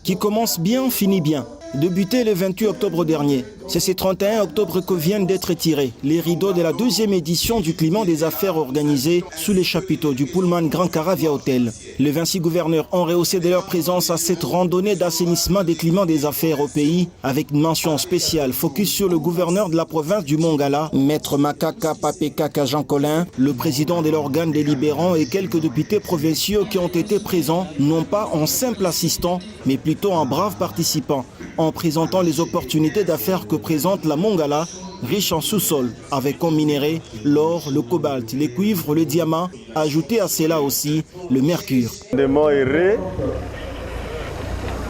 Qui commence bien, finit bien. Débuté le 28 octobre dernier, c'est ce 31 octobre que viennent d'être tirés les rideaux de la deuxième édition du Climat des Affaires organisée sous les chapiteaux du Pullman Grand Caravia Hotel. Les 26 gouverneurs ont rehaussé de leur présence à cette randonnée d'assainissement des climats des affaires au pays, avec une mention spéciale focus sur le gouverneur de la province du Mongala, Maître Makaka Papekaka Jean Colin, le président de l'organe délibérant et quelques députés provinciaux qui ont été présents, non pas en simple assistant, mais plutôt en braves participants, en présentant les opportunités d'affaires que présente la Mongala, riche en sous-sol, avec comme minéraux l'or, le cobalt, les cuivres, le diamant, ajouté à cela aussi le mercure. Je suis heureux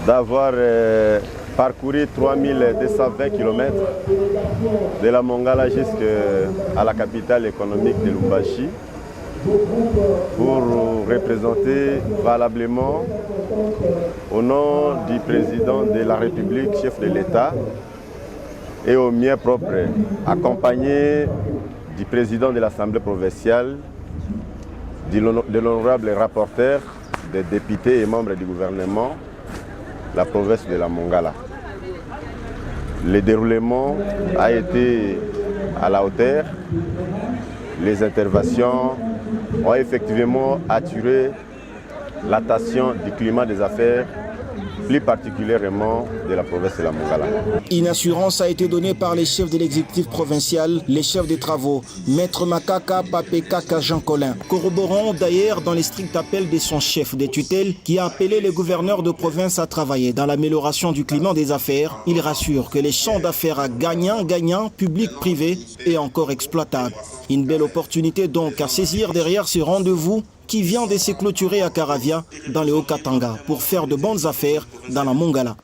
d'avoir parcouru 3220 km de la Mongala jusqu'à la capitale économique de Lubumbashi pour représenter valablement au nom du président de la République, chef de l'État, et au mien propre, accompagné du président de l'Assemblée provinciale, de l'honorable rapporteur, des députés et membres du gouvernement, la province de la Mongala. Le déroulement a été à la hauteur. Les interventions ont effectivement attiré l'attention du climat des affaires, plus particulièrement de la province de la Mongala. Une assurance a été donnée par les chefs de l'exécutif provincial, les chefs des travaux, Maître Makaka Papekaka Jean Colin, corroborant d'ailleurs dans les stricts appels de son chef des tutelles qui a appelé les gouverneurs de province à travailler dans l'amélioration du climat des affaires. Il rassure que les champs d'affaires à gagnant-gagnant, public-privé, est encore exploitable. Une belle opportunité donc à saisir derrière ce rendez-vous qui vient de se clôturer à Caravia, dans le Haut-Katanga, pour faire de bonnes affaires dans la Mongala.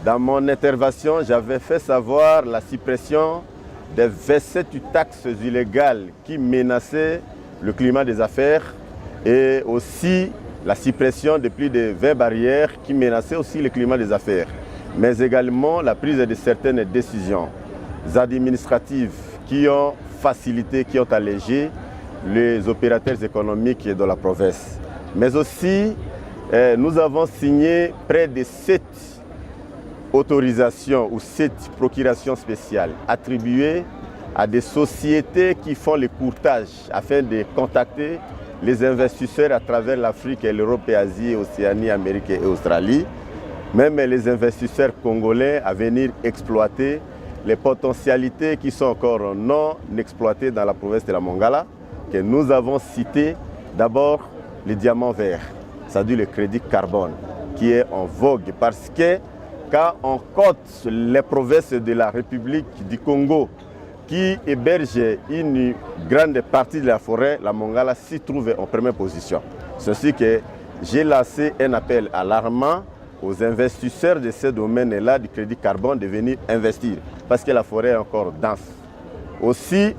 Dans mon intervention, j'avais fait savoir la suppression des 27 taxes illégales qui menaçaient le climat des affaires et aussi la suppression de plus de 20 barrières qui menaçaient aussi le climat des affaires, mais également la prise de certaines décisions administratives qui ont facilité, qui ont allégé les opérateurs économiques de la province. Mais aussi, nous avons signé près de 7 autorisations ou 7 procurations spéciales attribuées à des sociétés qui font le courtage afin de contacter les investisseurs à travers l'Afrique, l'Europe, Asie, Océanie, Amérique et Australie. Même les investisseurs congolais à venir exploiter les potentialités qui sont encore non exploitées dans la province de la Mongala, que nous avons cité d'abord les diamants verts, c'est-à-dire le crédit carbone, qui est en vogue parce que quand on cote les provinces de la République du Congo qui hébergent une grande partie de la forêt, la Mongala s'y trouve en première position. Ceci que j'ai lancé un appel alarmant aux investisseurs de ce domaine-là du crédit carbone de venir investir parce que la forêt est encore dense. Aussi,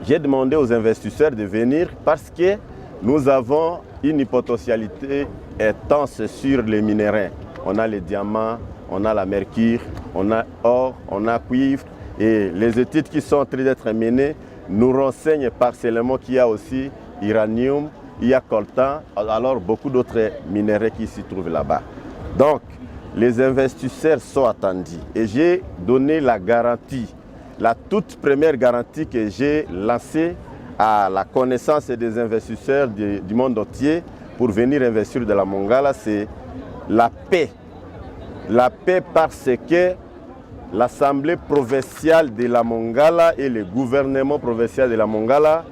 j'ai demandé aux investisseurs de venir parce que nous avons une potentialité intense sur les minéraux. On a les diamants, on a la mercure, on a or, on a cuivre. Et les études qui sont en train d'être menées nous renseignent partiellement qu'il y a aussi uranium, il y a coltan, alors beaucoup d'autres minéraux qui s'y trouvent là-bas. Donc, les investisseurs sont attendus. Et j'ai donné la garantie. La toute première garantie que j'ai lancée à la connaissance des investisseurs du monde entier pour venir investir dans la Mongala, c'est la paix. La paix parce que l'Assemblée provinciale de la Mongala et le gouvernement provincial de la Mongala,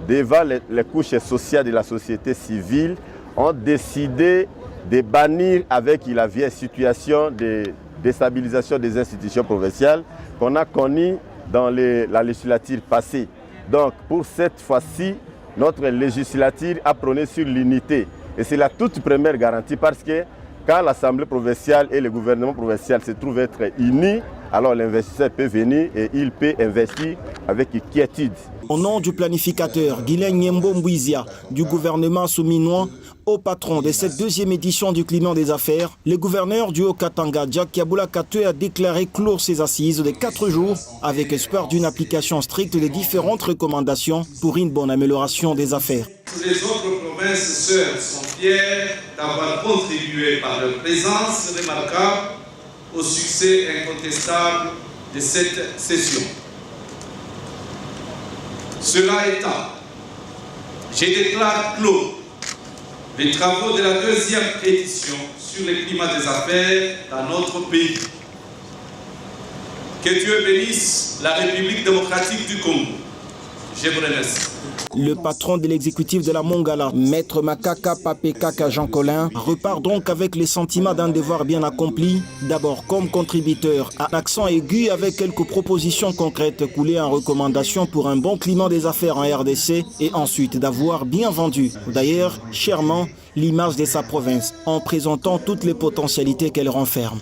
devant les couches sociales de la société civile, ont décidé de bannir avec la vieille situation de déstabilisation des institutions provinciales qu'on a connues dans la législature passée. Donc, pour cette fois-ci, notre législature a prôné sur l'unité. Et c'est la toute première garantie parce que quand l'Assemblée provinciale et le gouvernement provincial se trouvent être unis, alors l'investisseur peut venir et il peut investir avec quiétude. Au nom du planificateur Guilain Nyembo Mbouizia du gouvernement souminois, au patron de cette deuxième édition du climat des affaires, le gouverneur du Haut-Katanga, Jack Yaboula Katoué, a déclaré clore ses assises de 4 jours avec espoir d'une application stricte des différentes recommandations pour une bonne amélioration des affaires. Les autres provinces sœurs sont fières d'avoir contribué par leur présence remarquable au succès incontestable de cette session. Cela étant, je déclare clos les travaux de la deuxième édition sur le climat des affaires dans notre pays. Que Dieu bénisse la République démocratique du Congo. Je vous remercie. Le patron de l'exécutif de la Mongala, Maître Makaka Papekaka Jean Colin, repart donc avec les sentiments d'un devoir bien accompli, d'abord comme contributeur à accent aigu avec quelques propositions concrètes coulées en recommandation pour un bon climat des affaires en RDC et ensuite d'avoir bien vendu, d'ailleurs chèrement, l'image de sa province en présentant toutes les potentialités qu'elle renferme.